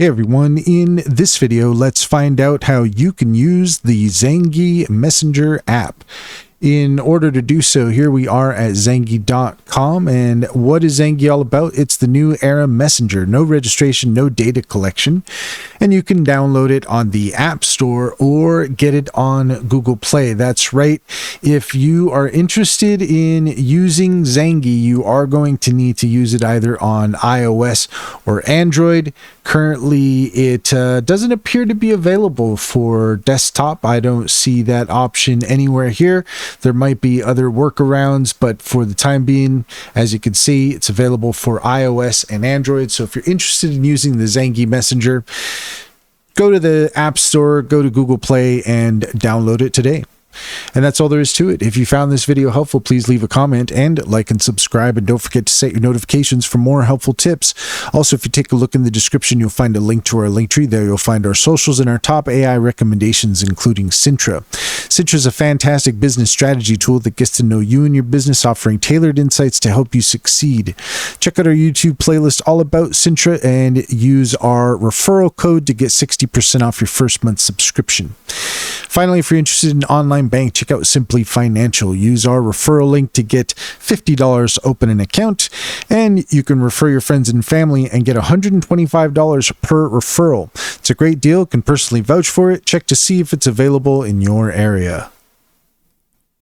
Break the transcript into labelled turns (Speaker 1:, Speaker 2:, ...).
Speaker 1: Hey everyone, in this video, let's find out how you can use the Zangi Messenger app. In order to do so, here we are at Zangi.com, and what is Zangi all about? It's the new era messenger, no registration, no data collection, and you can download it on the App Store or get it on Google Play. That's right. If you are interested in using Zangi, you are going to need to use it either on iOS or Android. Currently, it doesn't appear to be available for desktop. I don't see that option anywhere here. There might be other workarounds, but for the time being, as you can see, it's available for iOS and Android. So if you're interested in using the Zangi Messenger, go to the App Store, go to Google Play, and download it today. And that's all there is to it. If you found this video helpful, please leave a comment and like and subscribe, and don't forget to set your notifications for more helpful tips. Also, if you take a look in the description, you'll find a link to our link tree. There you'll find our socials and our top AI recommendations, including Sintra. Sintra is a fantastic business strategy tool that gets to know you and your business, offering tailored insights to help you succeed. Check out our YouTube playlist all about Sintra and use our referral code to get 60% off your first month subscription. Finally, if you're interested in online bank, check out Simply Financial. Use our referral link to get $50, open an account, and you can refer your friends and family and get $125 per referral. It's a great deal. Can personally vouch for it. Check to see if it's available in your area.